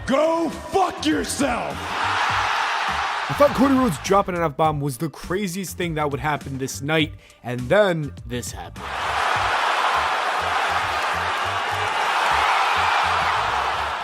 Go fuck yourself! I thought Cody Rhodes dropping an F-bomb was the craziest thing that would happen this night, and then this happened.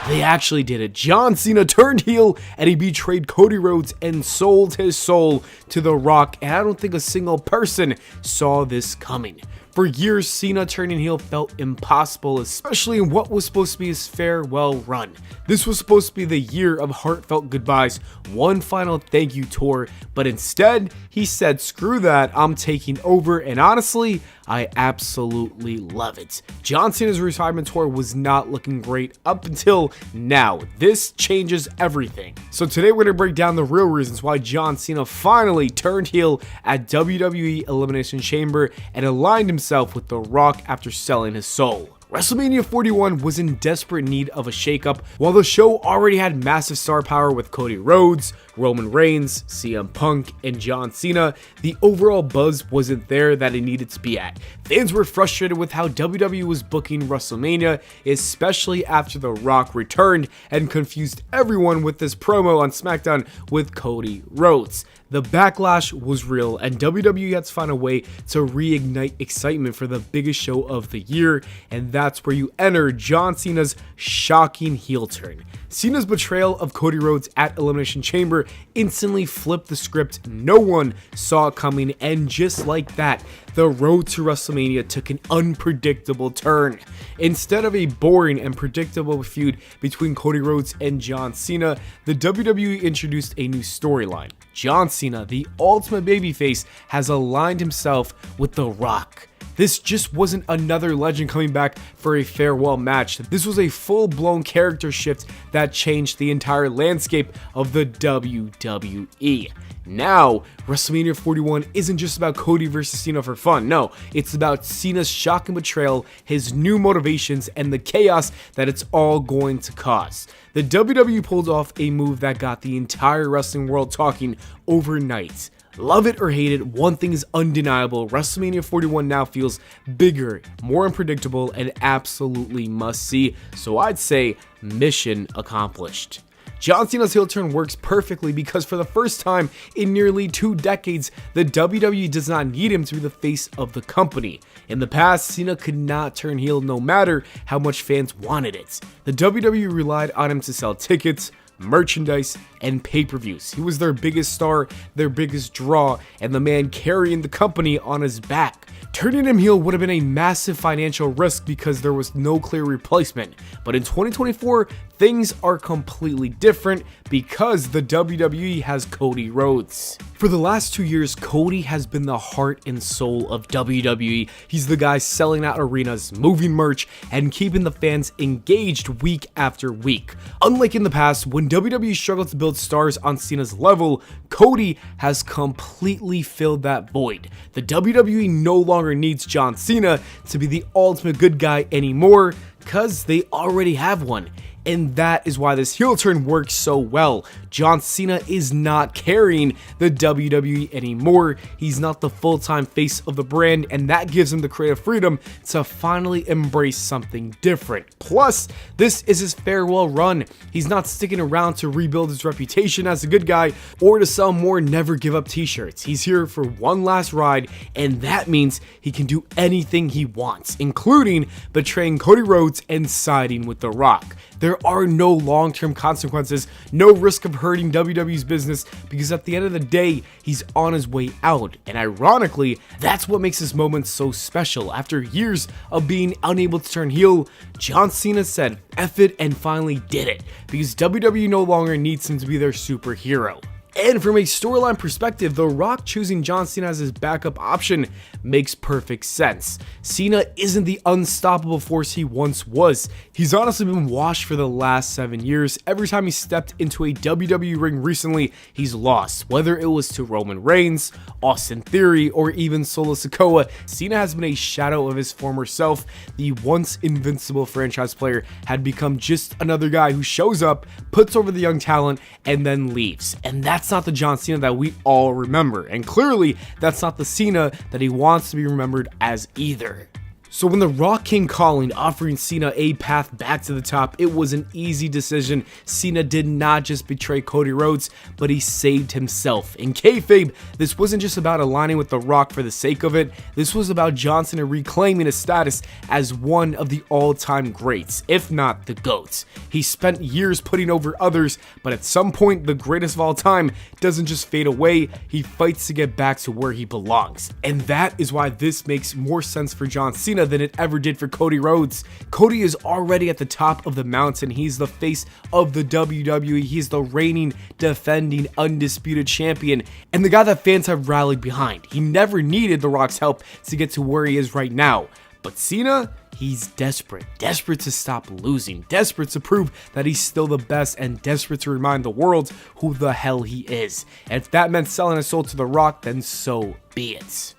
They actually did it. John Cena turned heel and he betrayed Cody Rhodes and sold his soul to The Rock, and I don't think a single person saw this coming. For years, Cena turning heel felt impossible, especially in what was supposed to be his farewell run. This was supposed to be the year of heartfelt goodbyes, one final thank you tour, but instead, he said, screw that, I'm taking over, and honestly, I absolutely love it. John Cena's retirement tour was not looking great up until now. This changes everything. So today we're going to break down the real reasons why John Cena finally turned heel at WWE Elimination Chamber and aligned himself with The Rock after selling his soul. WrestleMania 41 was in desperate need of a shakeup. While the show already had massive star power with Cody Rhodes, Roman Reigns, CM Punk, and John Cena, the overall buzz wasn't there that it needed to be at. Fans were frustrated with how WWE was booking WrestleMania, especially after The Rock returned and confused everyone with this promo on SmackDown with Cody Rhodes. The backlash was real, and WWE had to find a way to reignite excitement for the biggest show of the year, and that's where you enter John Cena's shocking heel turn. Cena's betrayal of Cody Rhodes at Elimination Chamber instantly flipped the script. No one saw it coming, and just like that, the road to WrestleMania took an unpredictable turn. Instead of a boring and predictable feud between Cody Rhodes and John Cena, the WWE introduced a new storyline. John Cena, the ultimate babyface, has aligned himself with The Rock. This just wasn't another legend coming back for a farewell match. This was a full-blown character shift that changed the entire landscape of the WWE. Now, WrestleMania 41 isn't just about Cody versus Cena for fun. No, it's about Cena's shocking betrayal, his new motivations, and the chaos that it's all going to cause. The WWE pulled off a move that got the entire wrestling world talking overnight. Love it or hate it, one thing is undeniable. WrestleMania 41 now feels bigger, more unpredictable, and absolutely must see. So I'd say mission accomplished. John Cena's heel turn works perfectly because for the first time in nearly 2 decades, the WWE does not need him to be the face of the company. In the past, Cena could not turn heel no matter how much fans wanted it. The WWE relied on him to sell tickets, merchandise, and pay-per-views. He was their biggest star, their biggest draw, and the man carrying the company on his back. Turning him heel would have been a massive financial risk because there was no clear replacement. But in 2024, things are completely different because the WWE has Cody Rhodes. For the last 2 years, Cody has been the heart and soul of WWE. He's the guy selling out arenas, moving merch, and keeping the fans engaged week after week. Unlike in the past, when WWE struggled to build stars on Cena's level, Cody has completely filled that void. The WWE no longer needs John Cena to be the ultimate good guy anymore, because they already have one. And that is why this heel turn works so well. John Cena is not carrying the WWE anymore. He's not the full-time face of the brand, and that gives him the creative freedom to finally embrace something different. Plus, this is his farewell run. He's not sticking around to rebuild his reputation as a good guy or to sell more never give up t-shirts. He's here for one last ride, and that means he can do anything he wants, including betraying Cody Rhodes and siding with The Rock. There are no long-term consequences, no risk of hurting WWE's business, because at the end of the day, he's on his way out. And ironically, that's what makes this moment so special. After years of being unable to turn heel, John Cena said F it and finally did it, because WWE no longer needs him to be their superhero. And from a storyline perspective, The Rock choosing John Cena as his backup option makes perfect sense. Cena isn't the unstoppable force he once was. He's honestly been washed for the last 7 years. Every time he stepped into a WWE ring recently, he's lost. Whether it was to Roman Reigns, Austin Theory, or even Solo Sikoa, Cena has been a shadow of his former self. The once invincible franchise player had become just another guy who shows up, puts over the young talent, and then leaves. And that's not the John Cena that we all remember, and clearly that's not the Cena that he wants to be remembered as either. So when The Rock came calling, offering Cena a path back to the top, it was an easy decision. Cena did not just betray Cody Rhodes, but he saved himself. In kayfabe, this wasn't just about aligning with The Rock for the sake of it. This was about John Cena reclaiming his status as one of the all-time greats, if not the GOAT. He spent years putting over others, but at some point, the greatest of all time doesn't just fade away, he fights to get back to where he belongs. And that is why this makes more sense for John Cena than it ever did for Cody Rhodes. Cody is already at the top of the mountain. He's the face of the WWE. He's the reigning, defending, undisputed champion, and the guy that fans have rallied behind. He never needed The Rock's help to get to where he is right now. But Cena, he's desperate to stop losing, desperate to prove that he's still the best, and desperate to remind the world who the hell he is. And if that meant selling his soul to The Rock, then so be it.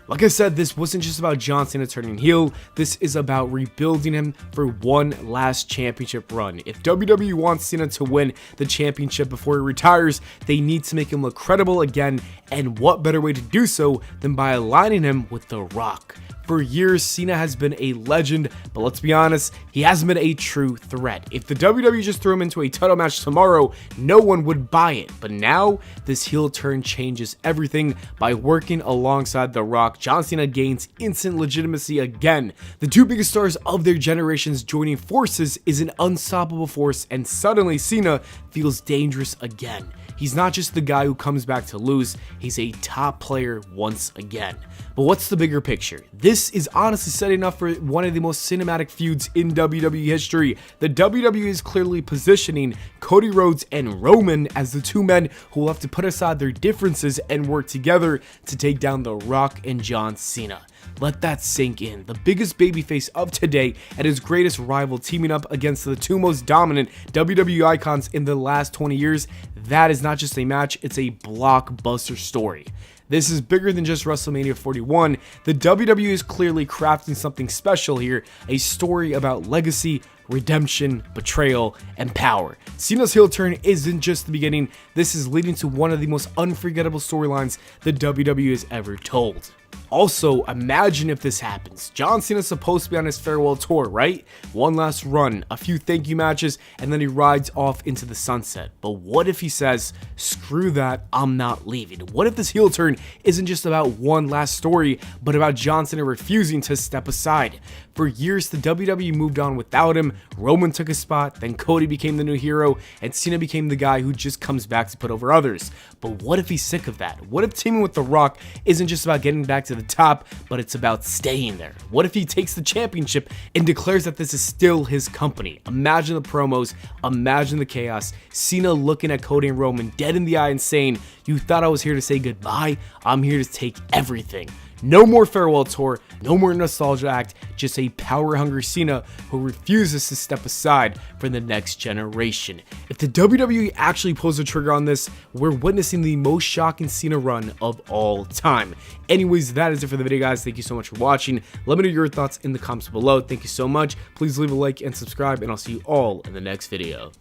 Like I said, this wasn't just about John Cena turning heel, this is about rebuilding him for one last championship run. If WWE wants Cena to win the championship before he retires, they need to make him look credible again, and what better way to do so than by aligning him with The Rock. For years, Cena has been a legend, but let's be honest, he hasn't been a true threat. If the WWE just threw him into a title match tomorrow, no one would buy it. But now, this heel turn changes everything. By working alongside The Rock, John Cena gains instant legitimacy again. The two biggest stars of their generations joining forces is an unstoppable force, and suddenly Cena feels dangerous again. He's not just the guy who comes back to lose, he's a top player once again. But what's the bigger picture? This is honestly setting up for one of the most cinematic feuds in WWE history. The WWE is clearly positioning Cody Rhodes and Roman as the two men who will have to put aside their differences and work together to take down The Rock and John Cena. Let that sink in. The biggest babyface of today and his greatest rival teaming up against the two most dominant WWE icons in the last 20 years. That is not just a match, it's a blockbuster story. This is bigger than just WrestleMania 41. The WWE is clearly crafting something special here, a story about legacy, redemption, betrayal, and power. Cena's heel turn isn't just the beginning, this is leading to one of the most unforgettable storylines the WWE has ever told. Also, imagine if this happens. John Cena's supposed to be on his farewell tour, right? One last run, a few thank you matches, and then he rides off into the sunset. But what if he says, screw that, I'm not leaving? What if this heel turn isn't just about one last story, but about John Cena refusing to step aside? For years, the WWE moved on without him. Roman took his spot, then Cody became the new hero, and Cena became the guy who just comes back to put over others. But what if he's sick of that? What if teaming with The Rock isn't just about getting back to the top, but it's about staying there? What if he takes the championship and declares that this is still his company? Imagine the promos, imagine the chaos, Cena looking at Cody and Roman dead in the eye and saying, "You thought I was here to say goodbye? I'm here to take everything." No more farewell tour, no more nostalgia act, just a power-hungry Cena who refuses to step aside for the next generation. If the WWE actually pulls the trigger on this, we're witnessing the most shocking Cena run of all time. Anyways, that is it for the video, guys. Thank you so much for watching. Let me know your thoughts in the comments below. Thank you so much. Please leave a like and subscribe, and I'll see you all in the next video.